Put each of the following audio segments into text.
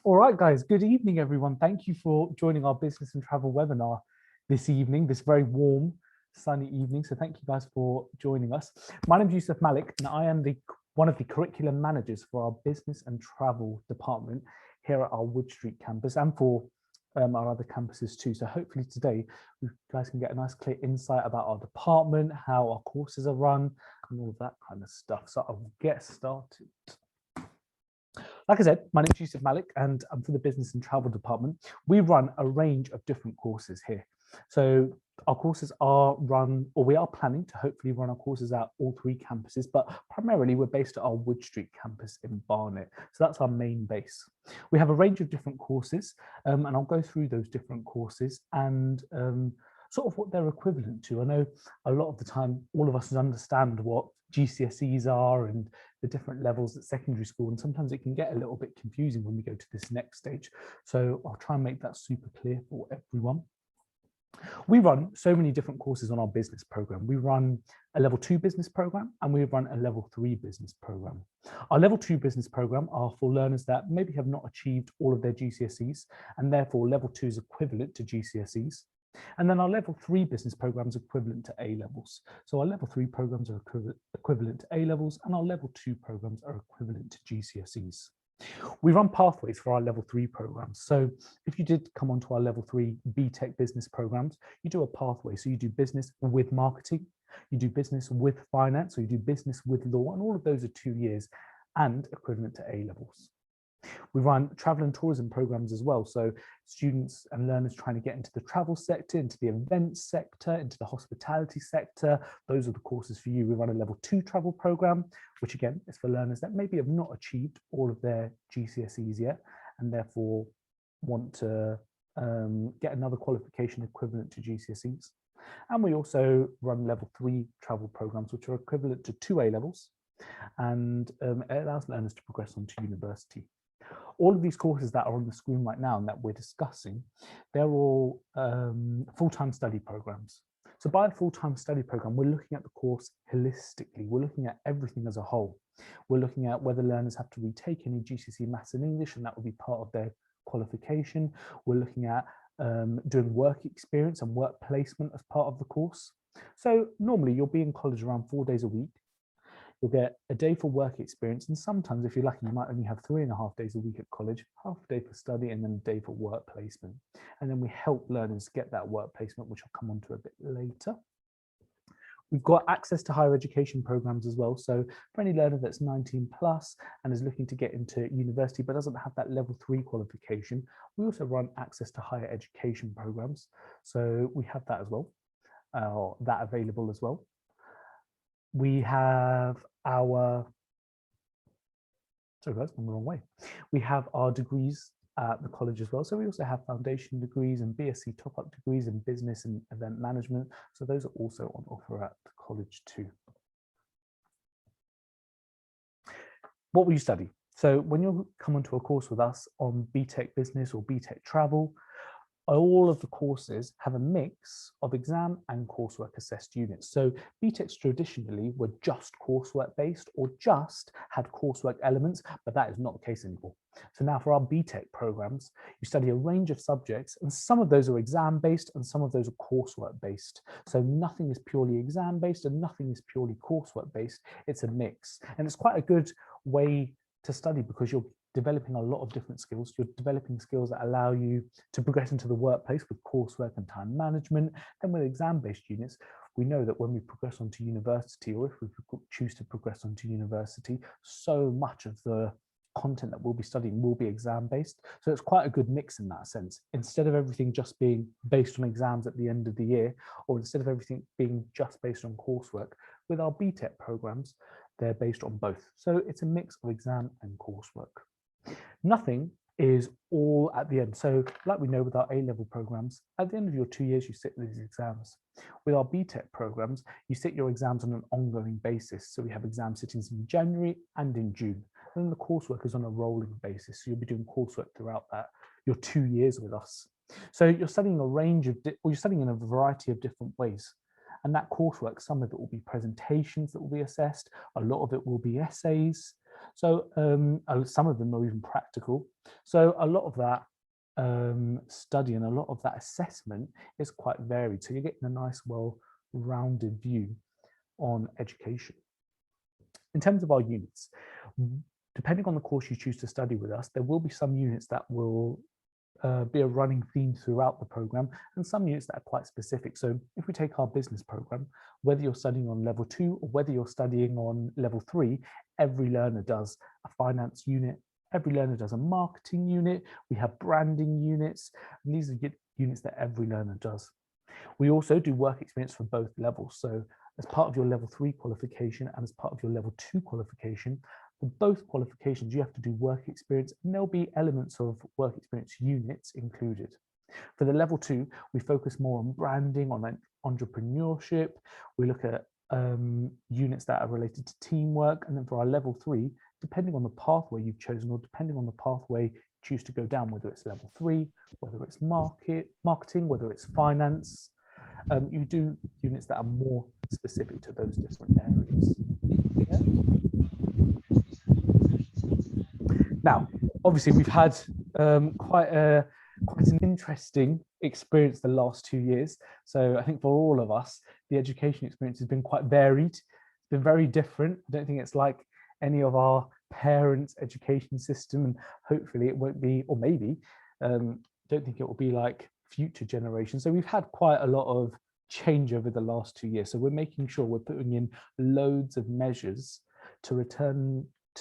All right, guys, good evening, everyone. Thank you for joining our business and travel webinar this evening, this very warm, sunny evening. So thank you guys for joining us. My name is Yusuf Malik, and I am one of the curriculum managers for our business and travel department here at our Wood Street campus and for our other campuses too. So hopefully today you guys can get a nice clear insight about our department, how our courses are run, and all of that kind of stuff. So I'll get started. Like I said, my name is Yusuf Malik and I'm for the business and travel department. We run a range of different courses here. So our courses are run, or we are planning to hopefully run our courses at all three campuses, but primarily we're based at our Wood Street campus in Barnet. So that's our main base. We have a range of different courses and I'll go through those different courses and sort of what they're equivalent to. I know a lot of the time, all of us understand what GCSEs are and the different levels at secondary school, and sometimes it can get a little bit confusing when we go to this next stage. So I'll try and make that super clear for everyone. We run so many different courses on our business program. We run a level 2 business program and we run a level 3 business program. Our level 2 business program are for learners that maybe have not achieved all of their GCSEs, and therefore level 2 is equivalent to GCSEs. And then our level 3 business programs are equivalent to A levels. So our level 3 programs are equivalent to A levels, and our level 2 programs are equivalent to GCSEs. We run pathways for our level 3 programs. So if you did come onto our level 3 BTEC business programs, you do a pathway. So you do business with marketing, you do business with finance, or you do business with law, and all of those are 2 years and equivalent to A levels. We run travel and tourism programs as well. So students and learners trying to get into the travel sector, into the events sector, into the hospitality sector, those are the courses for you. We run a level 2 travel program, which again is for learners that maybe have not achieved all of their GCSEs yet and therefore want to get another qualification equivalent to GCSEs. And we also run level 3 travel programs, which are equivalent to 2 A levels, and it allows learners to progress on to university. All of these courses that are on the screen right now and that we're discussing, they're all full-time study programs. So by a full-time study program, we're looking at the course holistically. We're looking at everything as a whole. We're looking at whether learners have to retake any GCSE maths and English, and that will be part of their qualification. We're looking at doing work experience and work placement as part of the course. So normally you'll be in college around 4 days a week. You'll get a day for work experience, and sometimes if you're lucky, you might only have 3.5 days a week at college, half a day for study and then a day for work placement. And then we help learners get that work placement, which I'll come on to a bit later. We've got access to higher education programs as well. So for any learner that's 19 plus and is looking to get into university but doesn't have that level 3 qualification, we also run access to higher education programs. So we have that as well, that available as well. We have our, sorry guys, I'm the wrong way. We have our degrees at the college as well. So we also have foundation degrees and BSc top-up degrees in business and event management. So those are also on offer at the college too. What will you study? So when you come onto a course with us on BTEC business or BTEC travel, all of the courses have a mix of exam and coursework assessed units. So BTECs traditionally were just coursework based or just had coursework elements, but that is not the case anymore. So now for our BTEC programs, you study a range of subjects, and some of those are exam based and some of those are coursework based. So nothing is purely exam based and nothing is purely coursework based. It's a mix, and it's quite a good way to study because you're developing a lot of different skills. You're developing skills that allow you to progress into the workplace with coursework and time management. Then with exam-based units, we know that when we progress onto university, or if we choose to progress onto university, so much of the content that we'll be studying will be exam-based. So it's quite a good mix in that sense. Instead of everything just being based on exams at the end of the year, or instead of everything being just based on coursework, with our BTEC programs, they're based on both. So it's a mix of exam and coursework. Nothing is all at the end. So like we know with our A-level programs, at the end of your 2 years, you sit these exams. With our BTEC programs, you sit your exams on an ongoing basis. So we have exam sittings in January and in June. And then the coursework is on a rolling basis. So you'll be doing coursework throughout your 2 years with us. So you're studying a range of, or you're studying in a variety of different ways. And that coursework, some of it will be presentations that will be assessed. A lot of it will be essays. So some of them are even practical. So a lot of that study and a lot of that assessment is quite varied. So you're getting a nice, well-rounded view on education. In terms of our units, depending on the course you choose to study with us, there will be some units that will be a running theme throughout the program, and some units that are quite specific. So if we take our business program, whether you're studying on level 2 or whether you're studying on level 3, every learner does a finance unit, every learner does a marketing unit, we have branding units, and these are units that every learner does. We also do work experience for both levels. So as part of your level 3 qualification and as part of your level 2 qualification, for both qualifications, you have to do work experience, and there'll be elements of work experience units included. For the level 2, we focus more on branding, on entrepreneurship. We look at units that are related to teamwork. And then for our level 3, depending on the pathway you've chosen or depending on the pathway you choose to go down, whether it's level 3, whether it's marketing, whether it's finance, you do units that are more specific to those different areas. Yeah. Now, obviously, we've had quite an interesting experience the last 2 years. So I think for all of us, the education experience has been quite varied. It's been very different. I don't think it's like any of our parents' education system, and hopefully it won't be, or maybe, don't think it will be like future generations. So we've had quite a lot of change over the last 2 years. So we're making sure we're putting in loads of measures to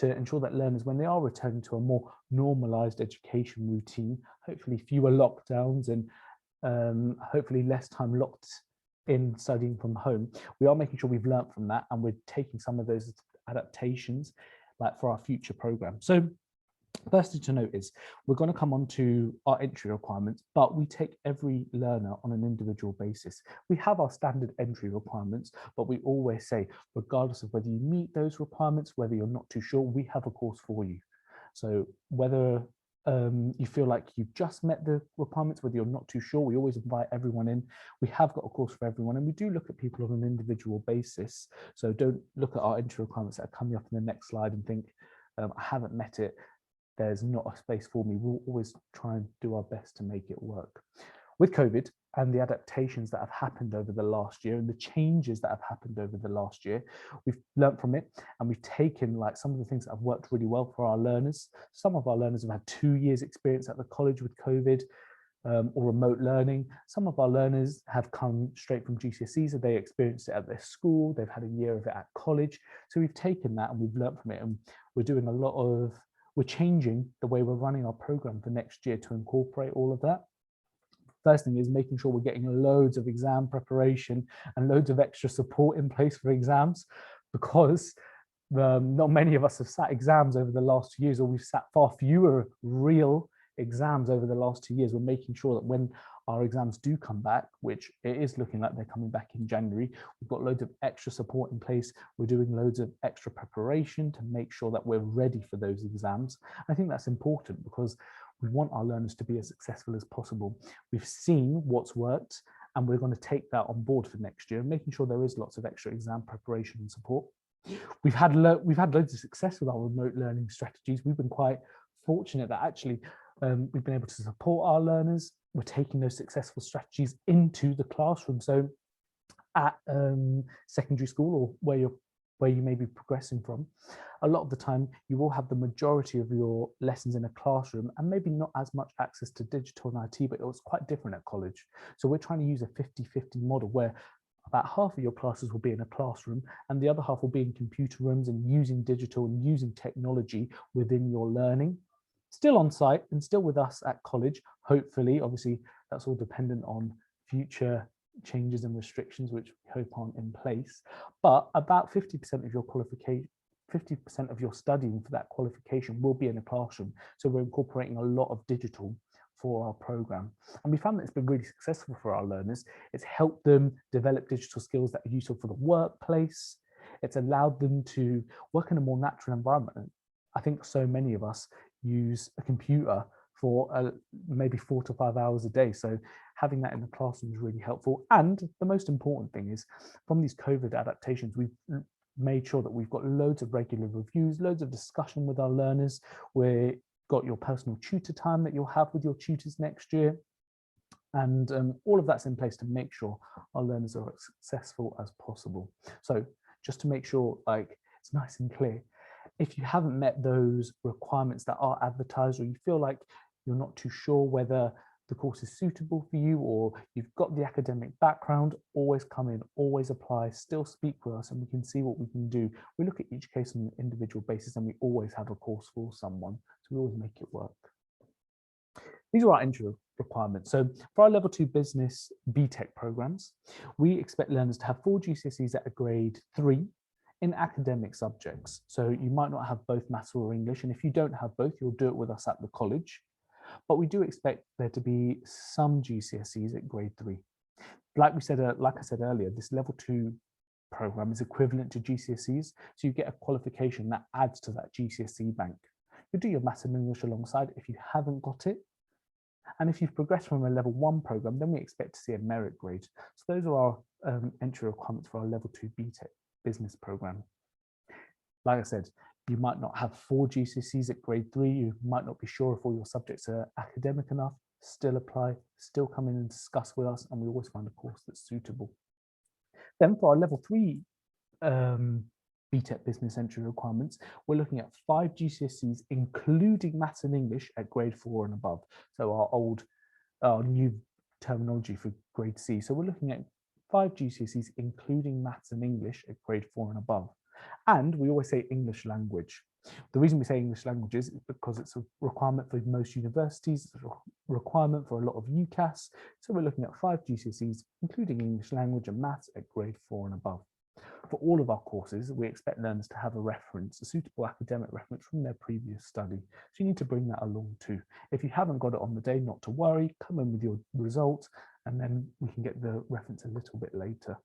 ensure that learners, when they are returning to a more normalized education routine, hopefully fewer lockdowns and hopefully less time locked in studying from home, we are making sure we've learned from that and we're taking some of those adaptations like for our future program. So first thing to note is we're going to come on to our entry requirements, but we take every learner on an individual basis. We have our standard entry requirements, but we always say, regardless of whether you meet those requirements, whether you're not too sure, we have a course for you. So whether you feel like you've just met the requirements, whether you're not too sure, we always invite everyone in. We have got a course for everyone, and we do look at people on an individual basis. So don't look at our entry requirements that are coming up in the next slide and think, I haven't met it, there's not a space for me. We'll always try and do our best to make it work. With COVID and the adaptations that have happened over the last year and the changes that have happened over the last year, we've learned from it, and we've taken like some of the things that have worked really well for our learners. Some of our learners have had 2 years experience at the college with COVID or remote learning. Some of our learners have come straight from GCSEs, so they experienced it at their school. They've had a year of it at college. So we've taken that and we've learned from it, and we're doing a lot of we're changing the way we're running our program for next year to incorporate all of that. First thing is making sure we're getting loads of exam preparation and loads of extra support in place for exams, because not many of us have sat exams over the last 2 years, or we've sat far fewer real exams over the last 2 years. We're making sure that when our exams do come back, which it is looking like they're coming back in January, we've got loads of extra support in place. We're doing loads of extra preparation to make sure that we're ready for those exams. I think that's important because we want our learners to be as successful as possible. We've seen what's worked, and we're going to take that on board for next year, making sure there is lots of extra exam preparation and support. We've had loads of success with our remote learning strategies. We've been quite fortunate that actually we've been able to support our learners. We're taking those successful strategies into the classroom. So at secondary school, or where you may be progressing from, a lot of the time you will have the majority of your lessons in a classroom and maybe not as much access to digital and IT, but it was quite different at college. So we're trying to use a 50-50 model where about half of your classes will be in a classroom and the other half will be in computer rooms and using digital and using technology within your learning. Still on site and still with us at college, hopefully. Obviously, that's all dependent on future changes and restrictions, which we hope aren't in place. But about 50% of your qualification, 50% of your studying for that qualification will be in a classroom. So we're incorporating a lot of digital for our program. And we found that it's been really successful for our learners. It's helped them develop digital skills that are useful for the workplace. It's allowed them to work in a more natural environment. I think so many of us use a computer for maybe 4 to 5 hours a day. So having that in the classroom is really helpful. And the most important thing is, from these COVID adaptations, we've made sure that we've got loads of regular reviews, loads of discussion with our learners. We've got your personal tutor time that you'll have with your tutors next year. And all of that's in place to make sure our learners are as successful as possible. So just to make sure like it's nice and clear, if you haven't met those requirements that are advertised, or you feel like you're not too sure whether the course is suitable for you, or you've got the academic background, always come in, always apply, still speak with us, and we can see what we can do. We look at each case on an individual basis, and we always have a course for someone, so we always make it work. These are our entry requirements. So for our level 2 business BTEC programs, we expect learners to have 4 GCSEs at a grade 3 in academic subjects. So you might not have both maths or English, and if you don't have both, you'll do it with us at the college. But we do expect there to be some GCSEs at grade 3. Like I said earlier, this level 2 program is equivalent to GCSEs, so you get a qualification that adds to that GCSE bank. You do your maths and English alongside if you haven't got it. And if you've progressed from a level 1 program, then we expect to see a merit grade. So those are our entry requirements for our level 2 BTEC business program. Like I said, you might not have 4 GCSEs at grade 3. You might not be sure if all your subjects are academic enough. Still apply, still come in and discuss with us, and we always find a course that's suitable. Then for our level 3 BTEC business entry requirements, we're looking at 5 GCSEs, including maths and English at grade 4 and above. So our new terminology for grade C. So we're looking at 5 GCSEs, including maths and English at grade 4 and above. And we always say English language. The reason we say English language is because it's a requirement for most universities, it's a requirement for a lot of UCAS. So we're looking at 5 GCSEs, including English language and maths at grade 4 and above. For all of our courses, we expect learners to have a reference, a suitable academic reference from their previous study. So you need to bring that along too. If you haven't got it on the day, not to worry, come in with your results, and then we can get the reference a little bit later.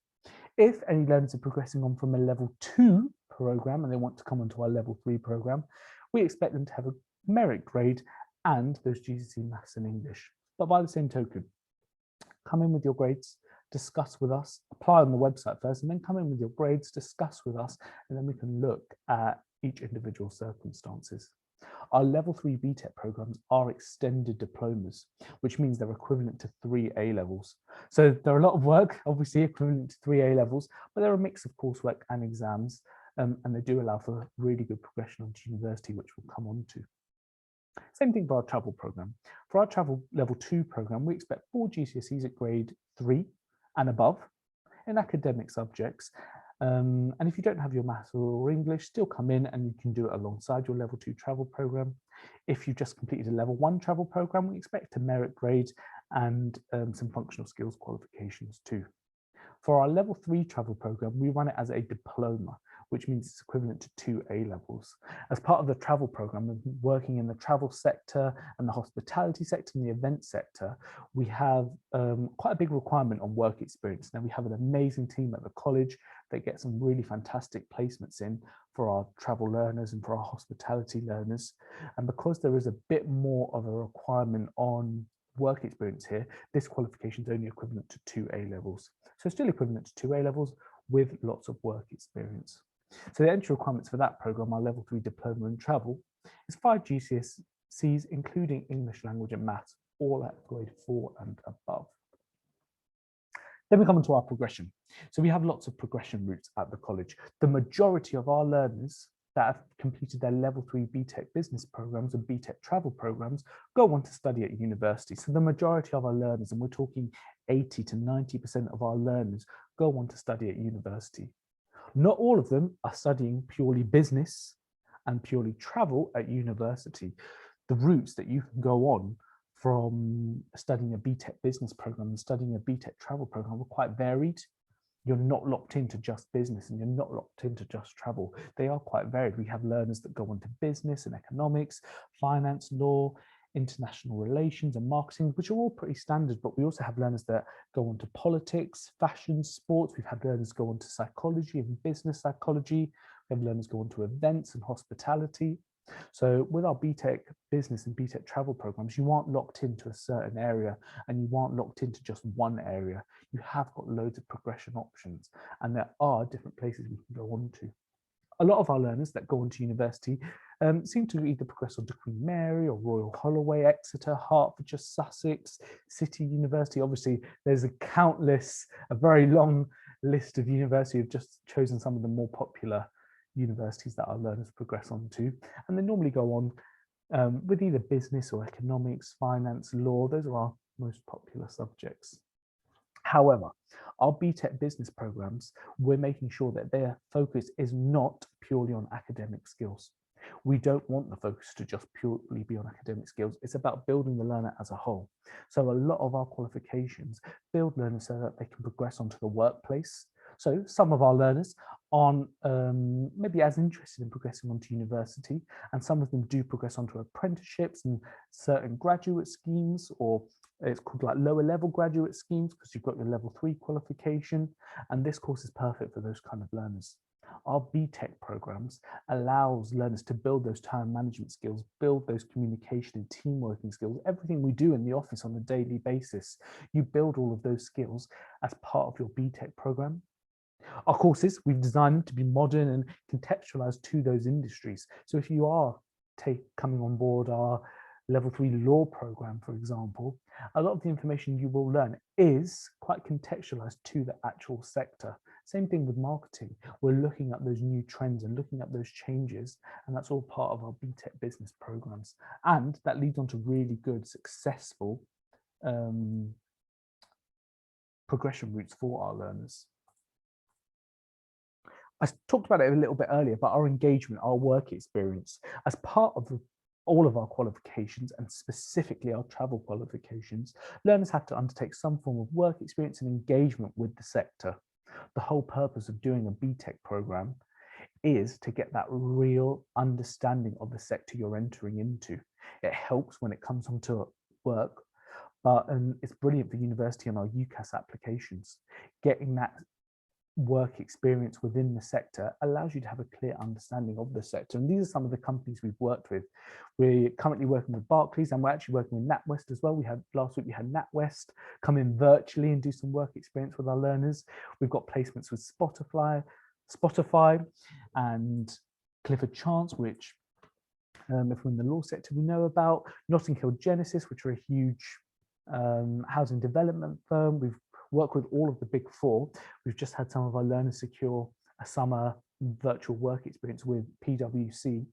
If any learners are progressing on from a level 2 program and they want to come onto our level 3 program, we expect them to have a merit grade and those GCSE maths and English. But by the same token, come in with your grades, discuss with us, apply on the website first, and then come in with your grades, discuss with us, and then we can look at each individual circumstances. Our level 3 BTEC programs are extended diplomas, which means they're equivalent to 3 A-levels. So they're a lot of work, obviously equivalent to 3 A-levels, but they're a mix of coursework and exams, and they do allow for really good progression onto university, which we'll come on to. Same thing for our travel program. For our travel level 2 program, we expect 4 GCSEs at grade 3 and above in academic subjects. And if you don't have your maths or English, still come in and you can do it alongside your level 2 travel program. If you just completed a level 1 travel program, we expect a merit grade and some functional skills qualifications too. For our level 3 travel program, we run it as a diploma, which means it's equivalent to 2 A-levels. As part of the travel program, working in the travel sector and the hospitality sector and the event sector, we have quite a big requirement on work experience. Now we have an amazing team at the college that get some really fantastic placements in for our travel learners and for our hospitality learners. And because there is a bit more of a requirement on work experience here, this qualification is only equivalent to 2 A-levels. So still equivalent to 2 A-levels with lots of work experience. So the entry requirements for that program, our level 3 diploma in travel, is 5 GCSEs, including English language and maths, all at grade 4 and above. Then we come on to our progression. So we have lots of progression routes at the college. The majority of our learners that have completed their level 3 BTEC business programs and BTEC travel programs go on to study at university. So the majority of our learners, and we're talking 80 to 90% of our learners, go on to study at university. Not all of them are studying purely business and purely travel at university. The routes that you can go on from studying a BTEC business program and studying a BTEC travel program are quite varied. You're not locked into just business and you're not locked into just travel. They are quite varied. We have learners that go on to business and economics, finance, law, international relations and marketing, which are all pretty standard, but we also have learners that go on to politics, fashion, sports. We've had learners go on to psychology and business psychology. We have learners go on to events and hospitality. So with our BTEC business and BTEC travel programs, you aren't locked into a certain area and you aren't locked into just one area. You have got loads of progression options, and there are different places we can go on to. A lot of our learners that go on to university seem to either progress on to Queen Mary or Royal Holloway, Exeter, Hertfordshire, Sussex, City University. Obviously, there's a very long list of universities. We've just chosen some of the more popular universities that our learners progress on to. And they normally go on with either business or economics, finance, law. Those are our most popular subjects. However, our BTEC business programs, we're making sure that their focus is not purely on academic skills. We don't want the focus to just purely be on academic skills. It's about building the learner as a whole. So a lot of our qualifications build learners so that they can progress onto the workplace. So some of our learners aren't maybe as interested in progressing onto university, and some of them do progress onto apprenticeships and certain graduate schemes, or it's called like lower level graduate schemes because you've got your level 3 qualification, and this course is perfect for those kind of learners. Our BTEC programs allows learners to build those time management skills, build those communication and team working skills, everything we do in the office on a daily basis. You build all of those skills as part of your BTEC program. Our courses, we've designed them to be modern and contextualized to those industries. So if you are coming on board our level 3 law program, for example, a lot of the information you will learn is quite contextualized to the actual sector. Same thing with marketing. We're looking at those new trends and looking at those changes, and that's all part of our BTEC business programs. And that leads on to really good, successful progression routes for our learners. I talked about it a little bit earlier, but our engagement, our work experience, as part of all of our qualifications, and specifically our travel qualifications, learners have to undertake some form of work experience and engagement with the sector. The whole purpose of doing a BTEC program is to get that real understanding of the sector you're entering into. It helps when it comes onto work, but it's brilliant for university and our UCAS applications. Getting that work experience within the sector allows you to have a clear understanding of the sector. And these are some of the companies we've worked with. We're currently working with Barclays, and we're actually working with NatWest as well. Last week we had NatWest come in virtually and do some work experience with our learners. We've got placements with Spotify and Clifford Chance, which if we're in the law sector, we know about. Notting Hill Genesis, which are a huge housing development firm. We've worked with all of the big 4. We've just had some of our learners secure a summer virtual work experience with PwC.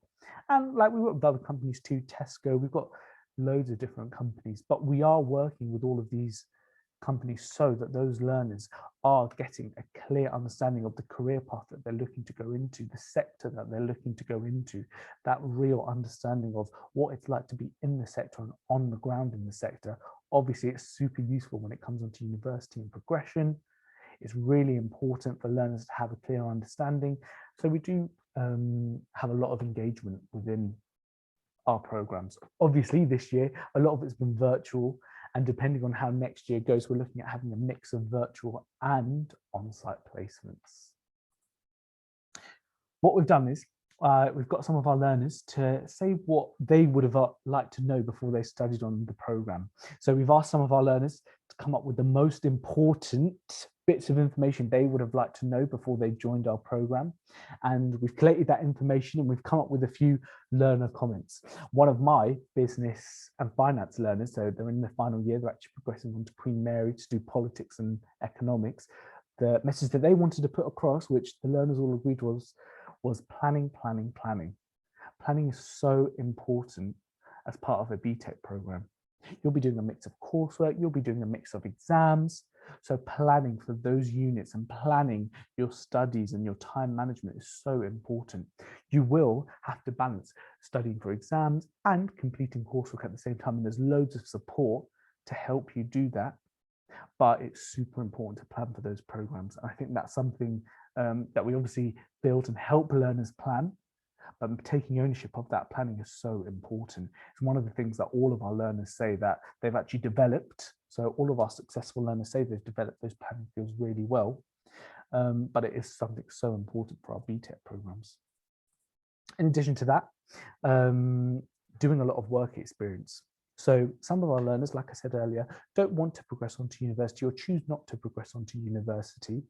And like we work with other companies too, Tesco, we've got loads of different companies, but we are working with all of these companies so that those learners are getting a clear understanding of the career path that they're looking to go into, the sector that they're looking to go into, that real understanding of what it's like to be in the sector and on the ground in the sector. Obviously, it's super useful when it comes onto university and progression. It's really important for learners to have a clear understanding. So we do have a lot of engagement within our programs. Obviously, this year, a lot of it's been virtual, and depending on how next year goes, we're looking at having a mix of virtual and on-site placements. What we've done is we've got some of our learners to say what they would have liked to know before they studied on the program. So we've asked some of our learners to come up with the most important bits of information they would have liked to know before they joined our program. And we've collated that information and we've come up with a few learner comments. One of my business and finance learners, so they're in the final year, they're actually progressing on to Queen Mary to do politics and economics. The message that they wanted to put across, which the learners all agreed was planning, planning, planning. Planning is so important as part of a BTEC program. You'll be doing a mix of coursework, you'll be doing a mix of exams. So planning for those units and planning your studies and your time management is so important. You will have to balance studying for exams and completing coursework at the same time, and there's loads of support to help you do that. But it's super important to plan for those programs. I think that's something that we obviously build and help learners plan, but taking ownership of that planning is so important. It's one of the things that all of our learners say that they've actually developed. So all of our successful learners say they've developed those planning skills really well, but it is something so important for our BTEC programs. In addition to that, doing a lot of work experience. So some of our learners, like I said earlier, don't want to progress onto university or choose not to progress onto university.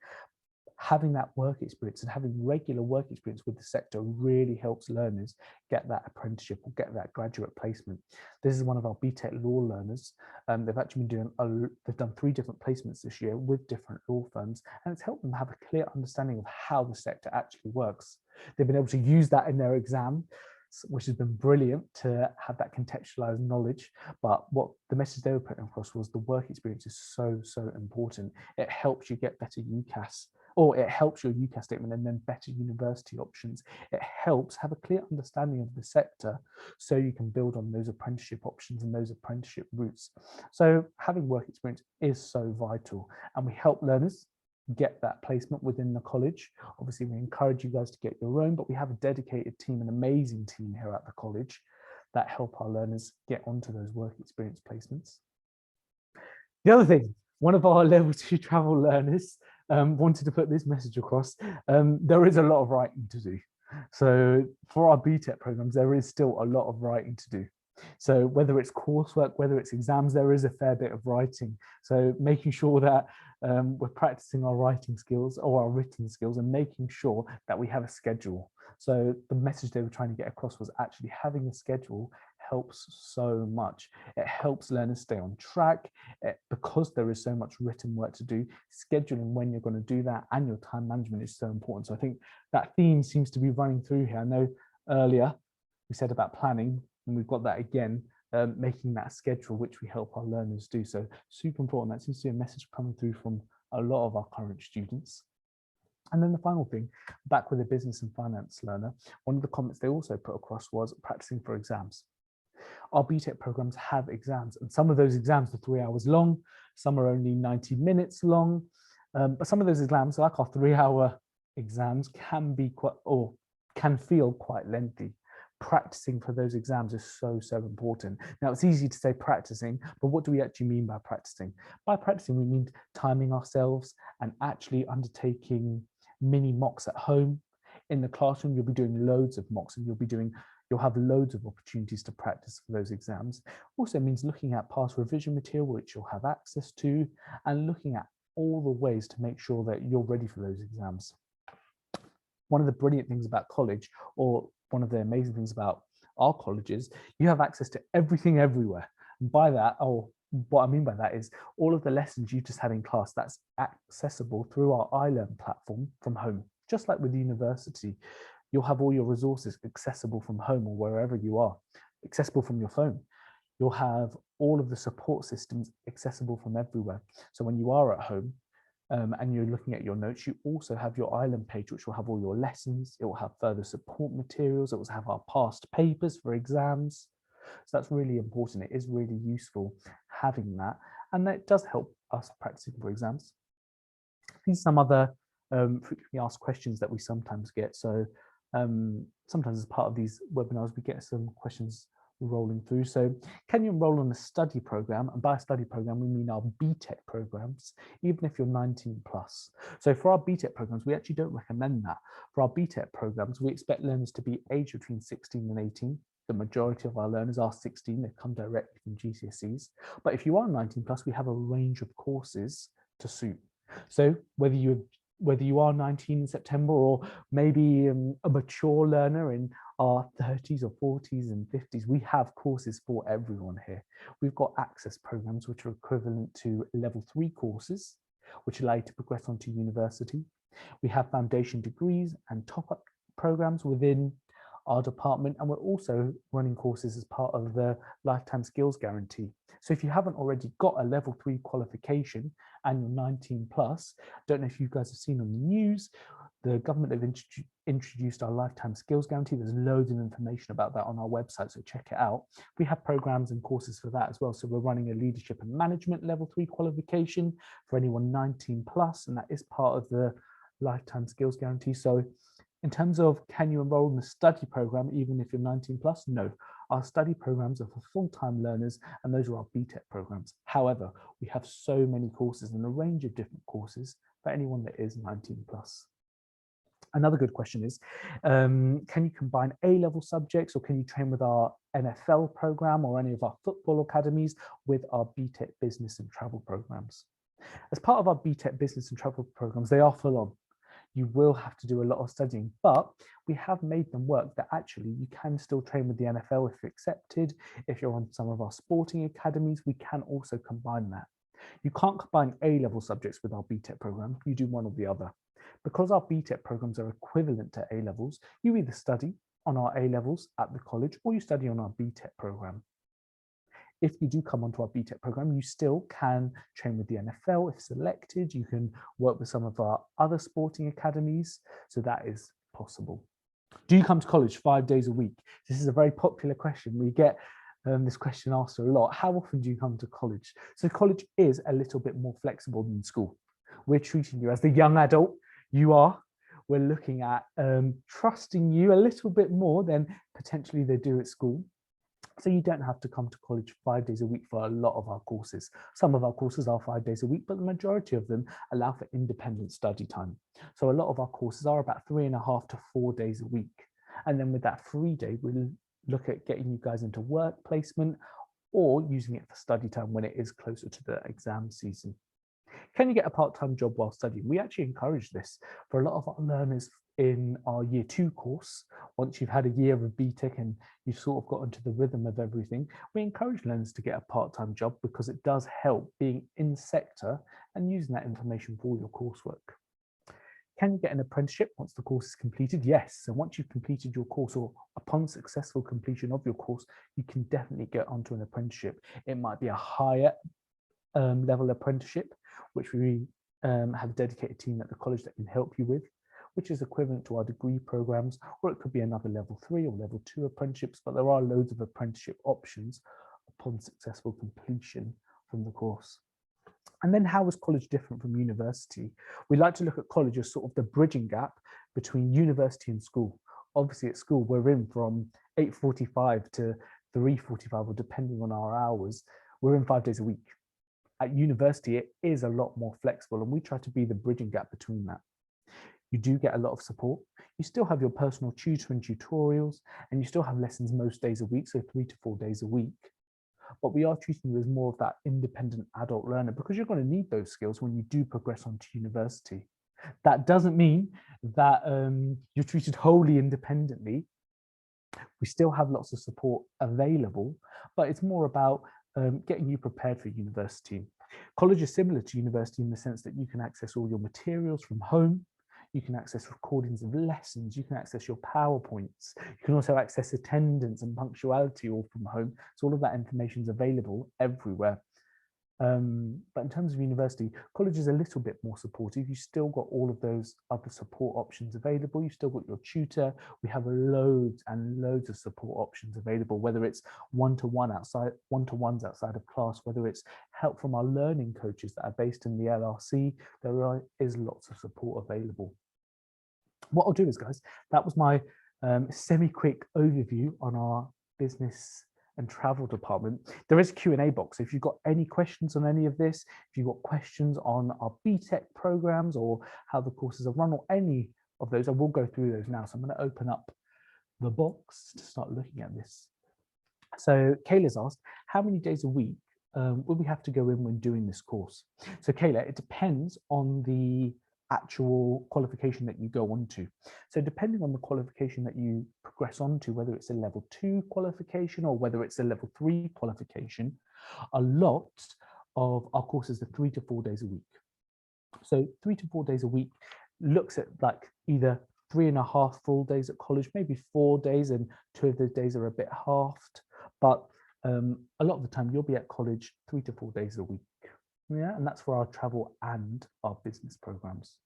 Having that work experience and having regular work experience with the sector really helps learners get that apprenticeship or get that graduate placement. This is one of our BTEC law learners. They've actually been doing, they've done 3 different placements this year with different law firms, and it's helped them have a clear understanding of how the sector actually works. They've been able to use that in their exam, which has been brilliant to have that contextualized knowledge. But what the message they were putting across was the work experience is so important. It helps you get better UCAS, or it helps your UCAS statement and then better university options. It helps have a clear understanding of the sector so you can build on those apprenticeship options and those apprenticeship routes. So having work experience is so vital, and we help learners get that placement within the college. Obviously, we encourage you guys to get your own, but we have a dedicated team, an amazing team here at the college that help our learners get onto those work experience placements. The other thing, one of our level 2 travel learners wanted to put this message across. There is a lot of writing to do. So for our BTEC programs, there is still a lot of writing to do. So whether it's coursework, whether it's exams, there is a fair bit of writing. So making sure that we're practicing our writing skills or our written skills and making sure that we have a schedule. So the message they were trying to get across was actually having a schedule helps so much. It helps learners stay on track because there is so much written work to do. Scheduling when you're going to do that and your time management is so important. So I think that theme seems to be running through here. I know earlier we said about planning, and we've got that again, making that schedule, which we help our learners do. So super important. That seems to be a message coming through from a lot of our current students. And then the final thing, back with a business and finance learner, one of the comments they also put across was practicing for exams. Our BTEC programs have exams, and some of those exams are 3 hours long, some are only 90 minutes long, but some of those exams, like our 3-hour exams, can be quite, or can feel quite lengthy. Practicing for those exams is so important. Now, it's easy to say practicing, but what do we actually mean by practicing? By practicing, we mean timing ourselves and actually undertaking mini mocks at home. In the classroom, you'll be doing loads of mocks, and you'll have loads of opportunities to practice for those exams. Also means looking at past revision material, which you'll have access to, and looking at all the ways to make sure that you're ready for those exams. One of the brilliant things about college, or one of the amazing things about our colleges, you have access to everything everywhere. And by that, what I mean by that is all of the lessons you just had in class, that's accessible through our iLearn platform from home. Just like with university, you'll have all your resources accessible from home or wherever you are, accessible from your phone. You'll have all of the support systems accessible from everywhere. So when you are at home, and you're looking at your notes, you also have your island page, which will have all your lessons. It will have further support materials. It will have our past papers for exams. So that's really important. It is really useful having that. And that does help us practicing for exams. These are some other frequently asked questions that we sometimes get. So sometimes as part of these webinars, we get some questions rolling through. So can you enroll on a study program? And by a study program, we mean our BTEC programs, even if you're 19 plus. So for our BTEC programs, we actually don't recommend that. For our BTEC programs, we expect learners to be aged between 16 and 18. The majority of our learners are 16, they come directly from GCSEs. But if you are 19 plus, we have a range of courses to suit. So whether you are 19 in September, or maybe a mature learner in our 30s or 40s and 50s, we have courses for everyone here. We've got access programs which are equivalent to level 3 courses, which allow you to progress onto university. We have foundation degrees and top-up programs within our department, and we're also running courses as part of the lifetime skills guarantee. So if you haven't already got a level 3 qualification and you're 19 plus, don't know if you guys have seen on the news, the government have introduced our lifetime skills guarantee. There's loads of information about that on our website, so check it out. We have programs and courses for that as well. So we're running a leadership and management level 3 qualification for anyone 19 plus, and that is part of the lifetime skills guarantee. So in terms of can you enroll in a study program even if you're 19 plus? No, our study programs are for full-time learners, and those are our BTEC programs. However, we have so many courses and a range of different courses for anyone that is 19 plus. Another good question is, can you combine A-level subjects, or can you train with our NFL program or any of our football academies with our BTEC business and travel programs? As part of our BTEC business and travel programs, they are full on. You will have to do a lot of studying, but we have made them work that actually you can still train with the NFL if accepted. If you're on some of our sporting academies, we can also combine that. You can't combine A-level subjects with our BTEC program. You do one or the other. Because our BTEC programs are equivalent to A-levels, you either study on our A-levels at the college or you study on our BTEC program. If you do come onto our BTEC program, you still can train with the NFL if selected. You can work with some of our other sporting academies, so that is possible. Do you come to college 5 days a week? This is a very popular question. We get this question asked a lot. How often do you come to college? So college is a little bit more flexible than school. We're treating you as the young adult you are. We're looking at trusting you a little bit more than potentially they do at school. So you don't have to come to college 5 days a week for a lot of our courses. Some of our courses are 5 days a week, but the majority of them allow for independent study time. So a lot of our courses are about 3.5 to 4 days a week. And then with that free day, we'll look at getting you guys into work placement or using it for study time when it is closer to the exam season. Can you get a part-time job while studying? We actually encourage this for a lot of our learners in our year 2 course. Once you've had a year of BTEC and you've sort of got into the rhythm of everything, we encourage learners to get a part-time job because it does help being in sector and using that information for your coursework. Can you get an apprenticeship once the course is completed? Yes. So once you've completed your course, or upon successful completion of your course, you can definitely get onto an apprenticeship. It might be a higher level apprenticeship, which we have a dedicated team at the college that can help you with, which is equivalent to our degree programs, or it could be another level 3 or level 2 apprenticeships, but there are loads of apprenticeship options upon successful completion from the course. And then how is college different from university? We like to look at college as sort of the bridging gap between university and school. Obviously at school, we're in from 8:45 to 3:45, or depending on our hours, we're in 5 days a week. At university, it is a lot more flexible, and we try to be the bridging gap between that. You do get a lot of support. You still have your personal tutor and tutorials, and you still have lessons most days a week, so 3 to 4 days a week. But we are treating you as more of that independent adult learner because you're going to need those skills when you do progress on to university. That doesn't mean that you're treated wholly independently. We still have lots of support available, but it's more about getting you prepared for university. College is similar to university in the sense that you can access all your materials from home. You can access recordings of lessons. You can access your PowerPoints. You can also access attendance and punctuality all from home. So all of that information is available everywhere. But in terms of university, college is a little bit more supportive. You still got all of those other support options available. You still got your tutor. We have loads and loads of support options available, whether it's one-to-ones outside of class, whether it's help from our learning coaches that are based in the LRC. There is lots of support available. What I'll do is, guys, that was my semi-quick overview on our business and travel department. There is a Q&A box. If you've got any questions on any of this, if you've got questions on our BTEC programs or how the courses are run or any of those, I will go through those now. So I'm going to open up the box to start looking at this. So Kayla's asked, how many days a week will we have to go in when doing this course? So Kayla, it depends on the actual qualification that you go on to. So depending on the qualification that you progress on to, whether it's a level 2 qualification or whether it's a level 3 qualification, a lot of our courses are 3 to 4 days a week. So 3 to 4 days a week looks at like either 3.5 full days at college, maybe 4 days, and 2 of those days are a bit halved. But a lot of the time you'll be at college 3 to 4 days a week. Yeah, and that's for our travel and our business programs.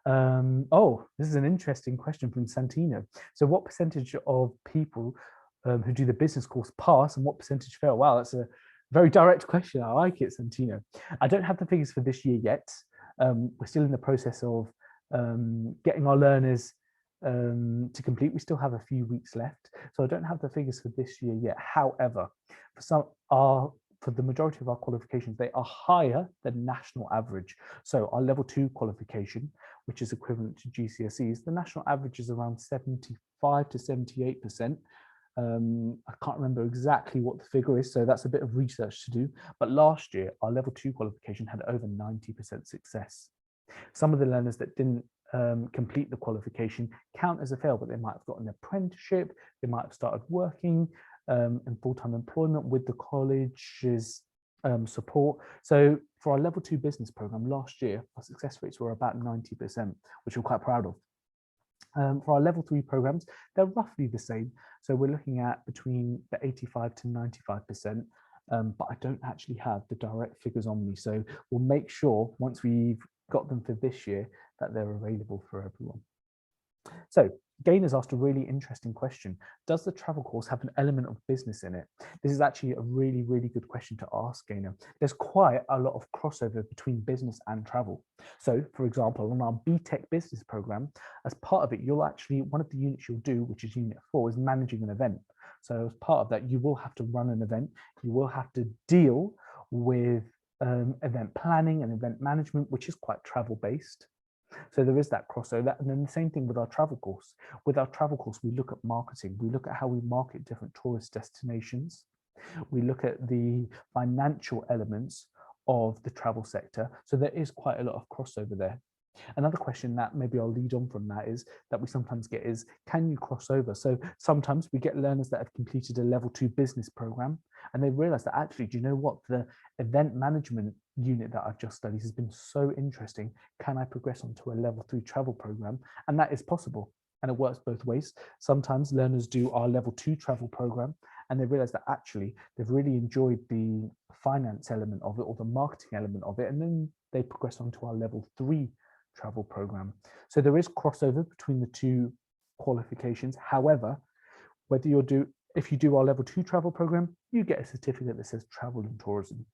Oh, this is an interesting question from Santino. So what percentage of people who do the business course pass and what percentage fail? Wow, that's a very direct question. I like it, Santino. I don't have the figures for this year yet. We're still in the process of getting our learners to complete. We still have a few weeks left, so I don't have the figures for this year yet. However, for the majority of our qualifications, they are higher than national average. So our level 2 qualification, which is equivalent to GCSEs, the national average is around 75 to 78%. I can't remember exactly what the figure is, so that's a bit of research to do. But last year, our level 2 qualification had over 90% success. Some of the learners that didn't complete the qualification count as a fail, but they might have got an apprenticeship, they might have started working in full-time employment with the college's support. So for our level 2 business program last year, our success rates were about 90%, which we're quite proud of. For our level 3 programs, they're roughly the same. So we're looking at between the 85 to 95%, but I don't actually have the direct figures on me. So we'll make sure once we've got them for this year that they're available for everyone. So Gaynor asked a really interesting question. Does the travel course have an element of business in it? This is actually a really, really good question to ask, Gaynor. There's quite a lot of crossover between business and travel. So for example, on our BTEC business program, as part of it, you'll actually, one of the units you'll do, which is unit 4, is managing an event. So as part of that, you will have to run an event. You will have to deal with event planning and event management, which is quite travel based. So there is that crossover. And then the same thing with our travel course. With our travel course, we look at marketing. We look at how we market different tourist destinations. We look at the financial elements of the travel sector. So there is quite a lot of crossover there. Another question that maybe I'll lead on from that is that we sometimes get is, can you cross over? So sometimes we get learners that have completed a level 2 business program and they realize that actually, do you know what, the event management unit that I've just studied has been so interesting. Can I progress onto a level 3 travel program? And that is possible. And it works both ways. Sometimes learners do our level 2 travel program and they realize that actually they've really enjoyed the finance element of it or the marketing element of it. And then they progress onto our level 3 travel program. So there is crossover between the two qualifications. However, whether if you do our level 2 travel program, you get a certificate that says travel and tourism.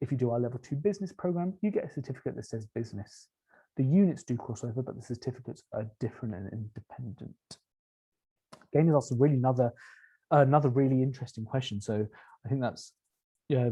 If you do our level 2 business program, you get a certificate that says business. The units do crossover, but the certificates are different and independent. Gaynor asked another really interesting question. So I think that's a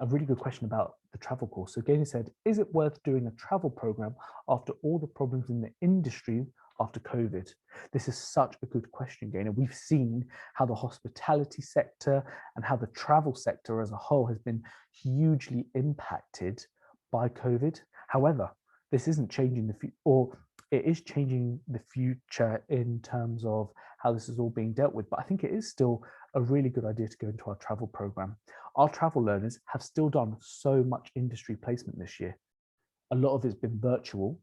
really good question about the travel course. So Gaynor said, is it worth doing a travel program after all the problems in the industry after COVID? This is such a good question, Gaynor. We've seen how the hospitality sector and how the travel sector as a whole has been hugely impacted by COVID. However, this isn't changing the future, or it is changing the future in terms of how this is all being dealt with. But I think it is still a really good idea to go into our travel program. Our travel learners have still done so much industry placement this year. A lot of it's been virtual.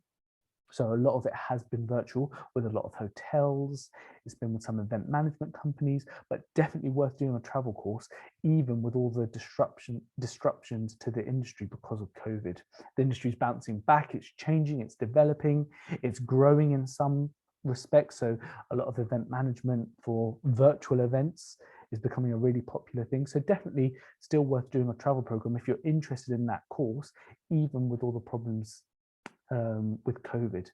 So a lot of it has been virtual with a lot of hotels. It's been with some event management companies, but definitely worth doing a travel course, even with all the disruptions to the industry because of COVID. The industry is bouncing back, it's changing, it's developing, it's growing in some respects. So a lot of event management for virtual events is becoming a really popular thing. So definitely still worth doing a travel program if you're interested in that course, even with all the problems with COVID.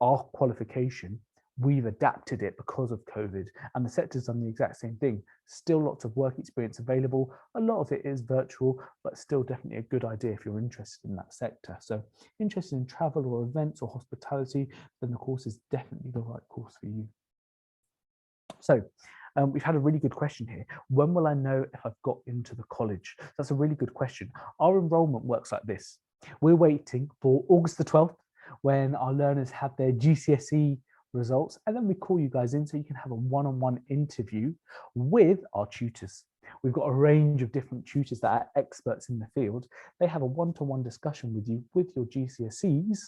Our qualification, we've adapted it because of COVID, and the sector's done the exact same thing. Still lots of work experience available. A lot of it is virtual, but still definitely a good idea if you're interested in that sector. So interested in travel or events or hospitality, then the course is definitely the right course for you. So we've had a really good question here. When will I know if I've got into the college? That's a really good question. Our enrollment works like this. We're waiting for August the 12th when our learners have their GCSE results, and then we call you guys in so you can have a one-on-one interview with our tutors. We've got a range of different tutors that are experts in the field. They have a one-to-one discussion with you with your GCSEs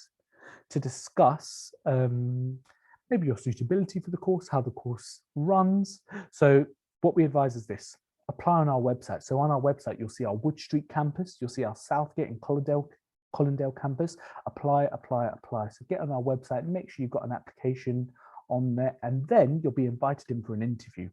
to discuss maybe your suitability for the course, how the course runs. So what we advise is this: apply on our website. So on our website, you'll see our Wood Street campus, you'll see our Southgate and Collindale campus. Apply. So get on our website and make sure you've got an application on there, and then you'll be invited in for an interview.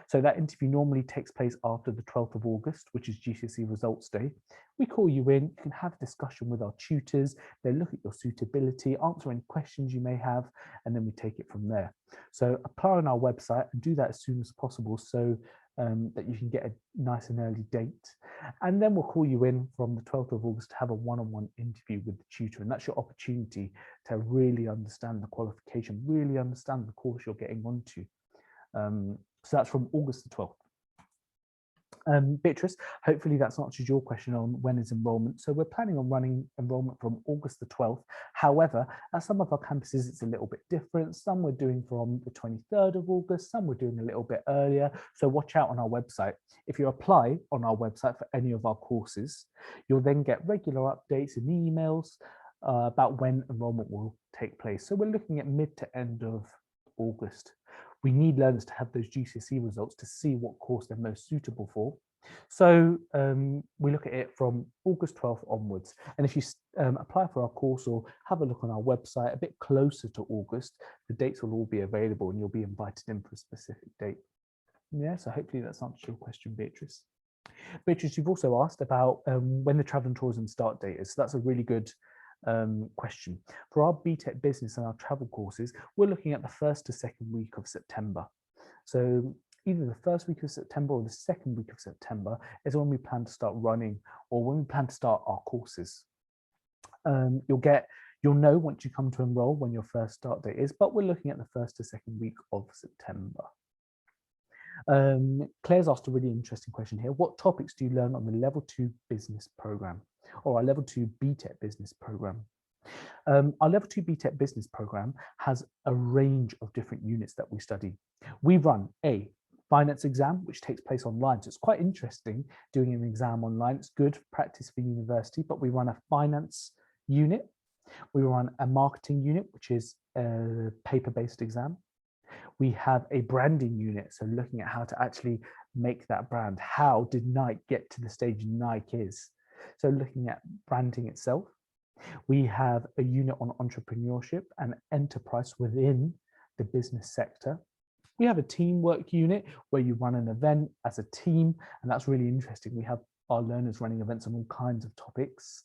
So that interview normally takes place after the 12th of August, which is GCSE results day. We call you in, you can have a discussion with our tutors, they look at your suitability, answer any questions you may have, and then we take it from there. So apply on our website and do that as soon as possible so that you can get a nice and early date. And then we'll call you in from the 12th of August to have a one-on-one interview with the tutor. And that's your opportunity to really understand the qualification, really understand the course you're getting onto. So that's from August the 12th. Beatrice, hopefully that's answered your question on when is enrollment. So we're planning on running enrollment from August the 12th. However, at some of our campuses, it's a little bit different. Some we're doing from the 23rd of August, some we're doing a little bit earlier. So watch out on our website. If you apply on our website for any of our courses, you'll then get regular updates and emails about when enrollment will take place. So we're looking at mid to end of August. We need learners to have those GCSE results to see what course they're most suitable for. So we look at it from August 12th onwards. And if you apply for our course or have a look on our website a bit closer to August, the dates will all be available and you'll be invited in for a specific date. Yeah, so hopefully that's answered your question, Beatrice. Beatrice, you've also asked about when the travel and tourism start date is. So that's a really good question. For our BTEC business and our travel courses, we're looking at the 1st to 2nd week of September. So either the 1st week of September or the 2nd week of September is when we plan to start running or when we plan to start our courses. You'll know once you come to enroll when your first start date is, but we're looking at the 1st to 2nd week of September. Claire's asked a really interesting question here. What topics do you learn on the level 2 business program or our level 2 BTEC business program? Our level 2 BTEC business program has a range of different units that we study. We run a finance exam, which takes place online. So it's quite interesting doing an exam online. It's good practice for university, but we run a finance unit. We run a marketing unit, which is a paper-based exam. We have a branding unit, so looking at how to actually make that brand. How did Nike get to the stage Nike is? So looking at branding itself. We have a unit on entrepreneurship and enterprise within the business sector. We have a teamwork unit where you run an event as a team, and that's really interesting. We have our learners running events on all kinds of topics.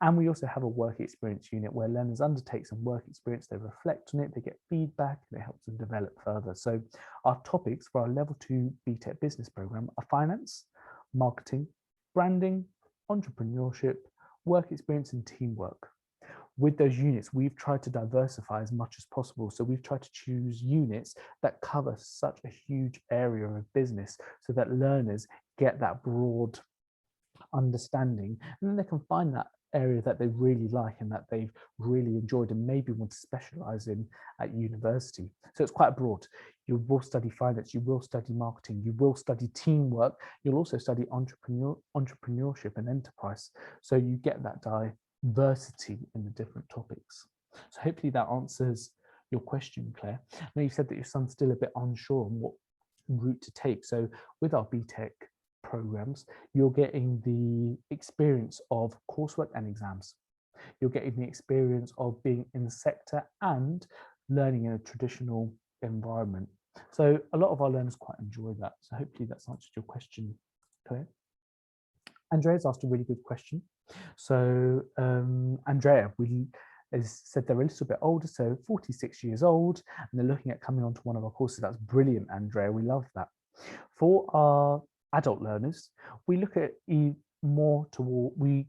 And we also have a work experience unit where learners undertake some work experience, they reflect on it, they get feedback, and it helps them develop further. So our topics for our level 2 BTEC business program are finance, marketing, branding, entrepreneurship, work experience, and teamwork. With those units, we've tried to diversify as much as possible. So we've tried to choose units that cover such a huge area of business so that learners get that broad understanding, and then they can find that area that they really like and that they've really enjoyed and maybe want to specialize in at university. So it's quite broad. You will study finance, you will study marketing, you will study teamwork, you'll also study entrepreneurship and enterprise. So you get that diversity in the different topics. So hopefully that answers your question, Claire. Now you said that your son's still a bit unsure on what route to take. So with our BTEC programs, you're getting the experience of coursework and exams. You're getting the experience of being in the sector and learning in a traditional environment. So a lot of our learners quite enjoy that. So hopefully that's answered your question, Claire. Andrea's asked a really good question. So Andrea, as said, they're a little bit older, so 46 years old, and they're looking at coming onto one of our courses. That's brilliant, Andrea. We love that. For our adult learners, we look at we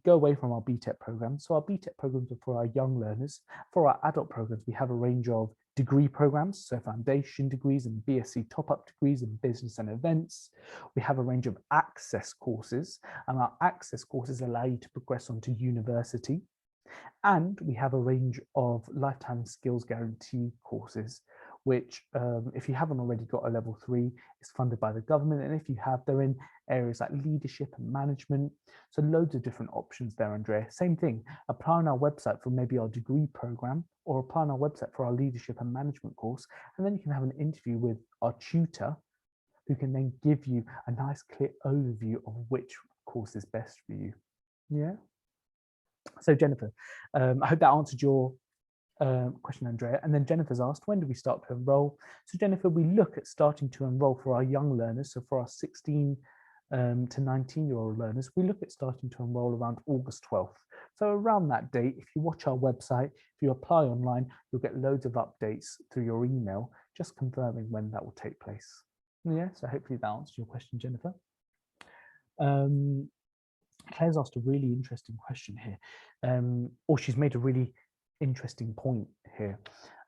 go away from our BTEC programs. So our BTEC programs are for our young learners. For our adult programs, we have a range of degree programs, so foundation degrees and BSc top-up degrees in business and events. We have a range of access courses, and our access courses allow you to progress onto university. And we have a range of lifetime skills guarantee courses, which if you haven't already got a level 3, is funded by the government. And if you have, they're in areas like leadership and management. So loads of different options there, Andrea. Same thing, apply on our website for maybe our degree program, or apply on our website for our leadership and management course. And then you can have an interview with our tutor, who can then give you a nice clear overview of which course is best for you. Yeah. So Jennifer, I hope that answered your question, Andrea. And then Jennifer's asked, when do we start to enroll? So Jennifer, we look at starting to enroll for our young learners. So for our 16 to 19-year-old learners, we look at starting to enroll around August 12th. So around that date, if you watch our website, if you apply online, you'll get loads of updates through your email, just confirming when that will take place. Yeah, so hopefully that answers your question, Jennifer. Claire's asked a really interesting question here, or she's made a really interesting point here.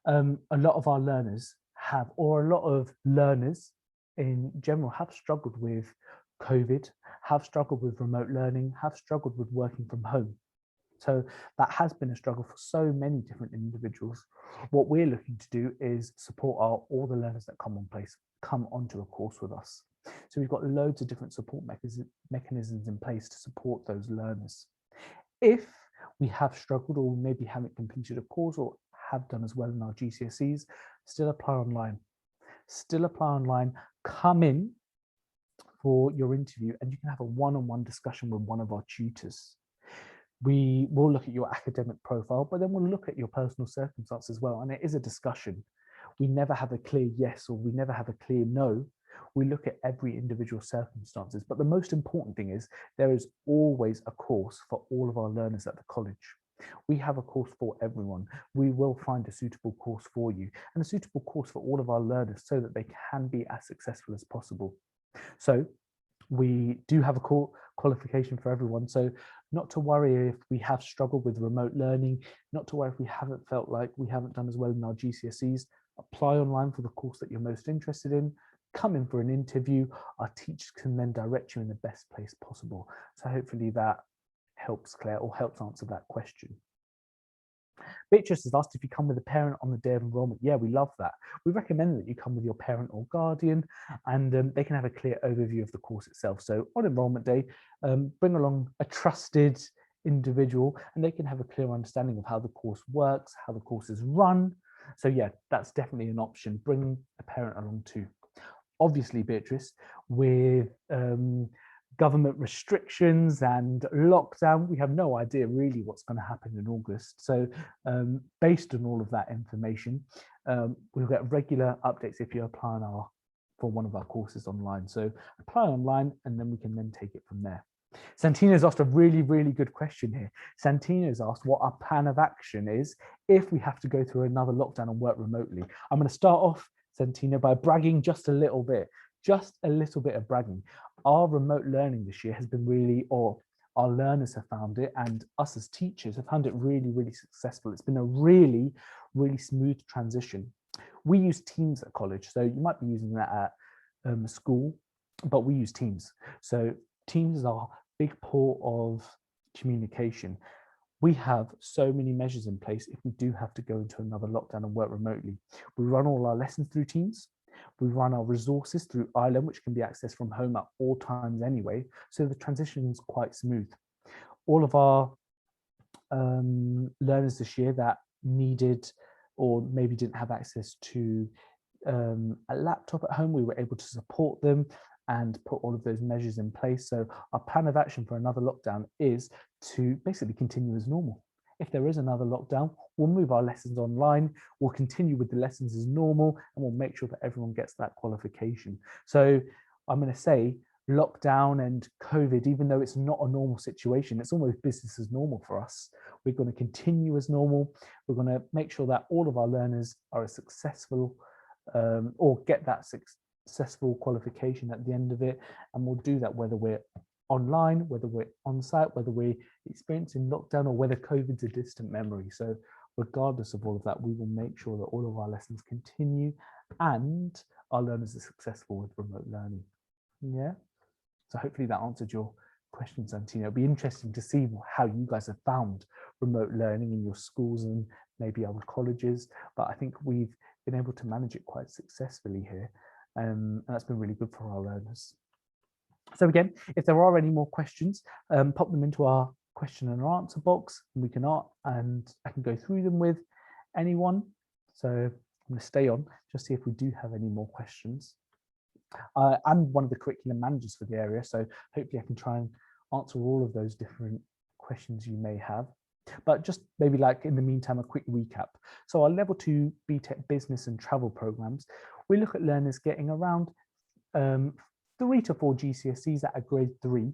A lot of our learners have, or a lot of learners in general have struggled with COVID, have struggled with remote learning, have struggled with working from home. So that has been a struggle for so many different individuals. What we're looking to do is support all the learners that come onto a course with us. So we've got loads of different support mechanisms in place to support those learners. If we have struggled or maybe haven't completed a course or have done as well in our GCSEs, still apply online. Still apply online, come in for your interview and you can have a one-on-one discussion with one of our tutors. We will look at your academic profile, but then we'll look at your personal circumstance as well. And it is a discussion. We never have a clear yes or we never have a clear no. We look at every individual circumstances. But the most important thing is there is always a course for all of our learners at the college. We have a course for everyone. We will find a suitable course for you and a suitable course for all of our learners so that they can be as successful as possible. So we do have a qualification for everyone. So not to worry if we have struggled with remote learning, not to worry if we haven't felt like we haven't done as well in our GCSEs, apply online for the course that you're most interested in, come in for an interview. Our teachers can then direct you in the best place possible. So hopefully that helps, Claire, or helps answer that question. Beatrice has asked if you come with a parent on the day of enrollment. Yeah, we love that. We recommend that you come with your parent or guardian and they can have a clear overview of the course itself. So on enrollment day, bring along a trusted individual and they can have a clear understanding of how the course works, how the course is run. So yeah, that's definitely an option. Bring a parent along too. Obviously, Beatrice, with government restrictions and lockdown, we have no idea really what's going to happen in August. So based on all of that information, we'll get regular updates if you apply for one of our courses online. So apply online and then we can then take it from there. Santina's asked a really, really good question here. Santina's asked what our plan of action is if we have to go through another lockdown and work remotely. I'm going to start off, Santina, by bragging just a little bit of bragging. Our remote learning this year has been really, or our learners have found it, and us as teachers have found it really, really successful. It's been a really, really smooth transition. We use Teams at college, so you might be using that at school, but we use Teams. So Teams is our big port of communication. We have so many measures in place if we do have to go into another lockdown and work remotely. We run all our lessons through Teams. We run our resources through Island, which can be accessed from home at all times anyway. So the transition is quite smooth. All of our learners this year that needed or maybe didn't have access to a laptop at home, we were able to support them and put all of those measures in place. So our plan of action for another lockdown is to basically continue as normal. If there is another lockdown, we'll move our lessons online, we'll continue with the lessons as normal, and we'll make sure that everyone gets that qualification. So I'm going to say lockdown and COVID, even though it's not a normal situation, it's almost business as normal for us. We're going to continue as normal. We're going to make sure that all of our learners are as successful or get that successful qualification at the end of it. And we'll do that whether we're online, whether we're on site, whether we're experiencing lockdown or whether COVID's a distant memory. So regardless of all of that, we will make sure that all of our lessons continue and our learners are successful with remote learning. Yeah. So hopefully that answered your question, Santino. It'll be interesting to see how you guys have found remote learning in your schools and maybe other colleges, but I think we've been able to manage it quite successfully here. And that's been really good for our learners. So again, if there are any more questions, pop them into our question and answer box and I can go through them with anyone. So I'm going to stay on, just see if we do have any more questions. I'm one of the curriculum managers for the area, so hopefully I can try and answer all of those different questions you may have. But just maybe like in the meantime, a quick recap. So our level 2 BTEC business and travel programs, we look at learners getting around 3 to 4 GCSEs at a grade 3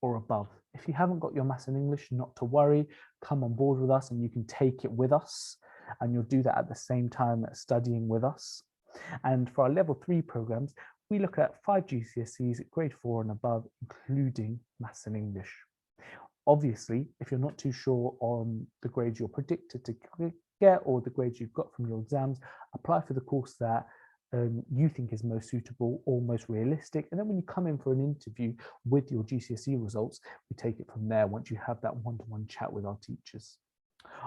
or above. If you haven't got your maths and English, not to worry, come on board with us and you can take it with us and you'll do that at the same time studying with us. And for our level 3 programs, we look at 5 GCSEs, grade 4 and above, including Maths and English. Obviously, if you're not too sure on the grades you're predicted to get or the grades you've got from your exams, apply for the course that you think is most suitable or most realistic. And then when you come in for an interview with your GCSE results, we take it from there once you have that one-to-one chat with our teachers.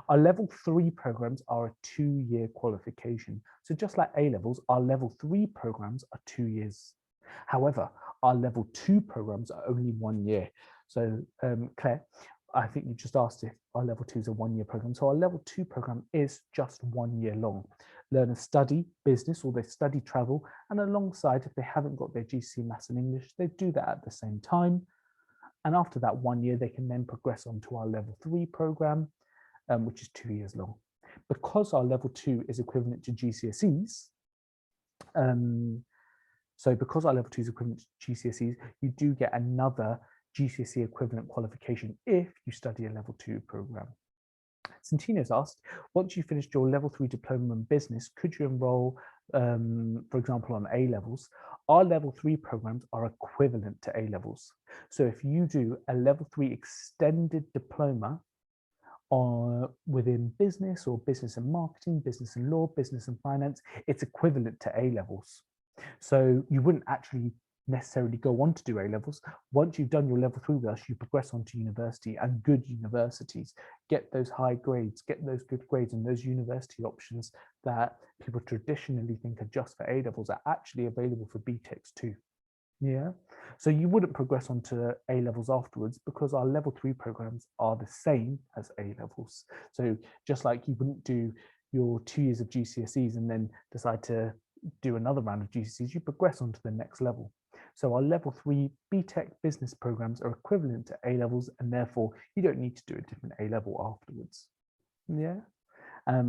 Our level 3 programs are a 2-year qualification. So just like A levels, our level 3 programs are 2 years. However, our level 2 programs are only 1 year. So Claire, I think you just asked if our level 2 is a 1-year program. So our level 2 program is just 1 year long. Learners study business or they study travel, and alongside, if they haven't got their GCSE Maths and English, they do that at the same time. And after that 1 year, they can then progress on to our level 3 program, which is 2 years long. Because our level 2 is equivalent to GCSEs, so because our level 2 is equivalent to GCSEs, you do get another GCSE equivalent qualification if you study a level 2 program. Santino's asked, once you finished your level 3 diploma in business, could you enroll, for example, on A levels? Our level 3 programs are equivalent to A levels. So if you do a level 3 extended diploma within business or business and marketing, business and law, business and finance, it's equivalent to A levels. So you wouldn't actually necessarily go on to do A levels. Once you've done your level 3 with us, you progress on to university, and good universities get those high grades, get those good grades, and those university options that people traditionally think are just for A levels are actually available for BTECs too. Yeah, so you wouldn't progress on to A levels afterwards because our level 3 programs are the same as A levels. So just like you wouldn't do your 2 years of GCSEs and then decide to do another round of GCSEs, you progress on to the next level. So our level 3 BTEC business programs are equivalent to A levels, and therefore you don't need to do a different A level afterwards. Yeah.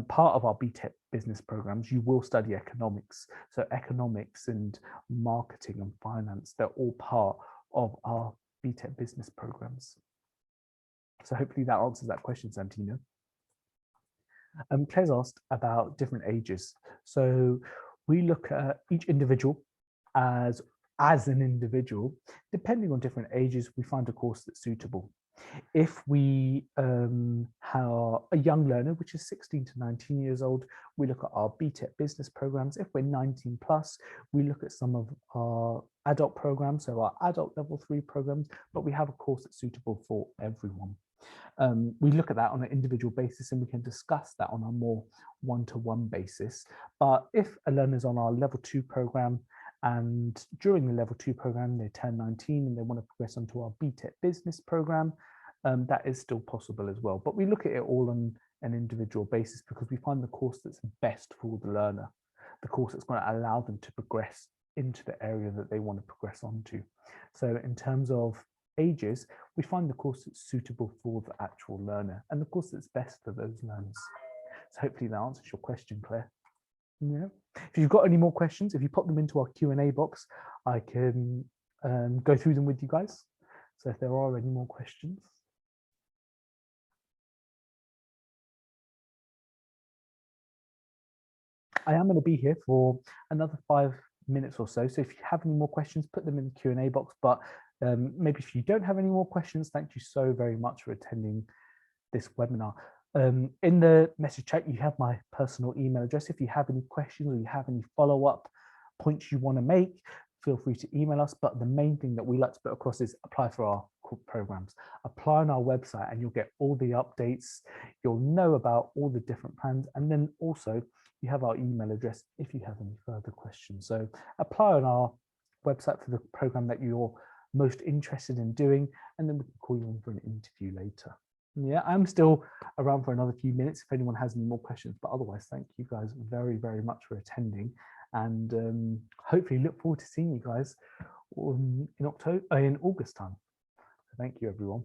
Part of our BTEC business programs, you will study economics. So economics and marketing and finance, they're all part of our BTEC business programs. So hopefully that answers that question, Santino. Claire's asked about different ages. So we look at each individual as an individual. Depending on different ages, we find a course that's suitable. If we have a young learner, which is 16 to 19 years old, we look at our BTEC business programs. If we're 19 plus, we look at some of our adult programs, so our adult level 3 programs, but we have a course that's suitable for everyone. We look at that on an individual basis, and we can discuss that on a more one-to-one basis. But if a learner's on our level 2 program, and during the level 2 program, they turn 19 and they want to progress onto our BTEC business program, that is still possible as well. But we look at it all on an individual basis because we find the course that's best for the learner, the course that's going to allow them to progress into the area that they want to progress onto. So in terms of ages, we find the course that's suitable for the actual learner and the course that's best for those learners. So hopefully that answers your question, Claire. Yeah. If you've got any more questions, if you pop them into our Q&A box, I can go through them with you guys. So if there are any more questions. I am going to be here for another 5 minutes or so. So if you have any more questions, put them in the Q&A box. But maybe if you don't have any more questions, thank you so very much for attending this webinar. In the message chat, you have my personal email address. If you have any questions or you have any follow-up points you want to make, feel free to email us. But the main thing that we like to put across is apply for our programs. Apply on our website and you'll get all the updates. You'll know about all the different plans. And then also you have our email address if you have any further questions. So apply on our website for the program that you're most interested in doing, and then we can call you in for an interview later. Yeah, I'm still around for another few minutes if anyone has any more questions, but otherwise, thank you guys very, very much for attending, and hopefully look forward to seeing you guys in August time. So thank you, everyone.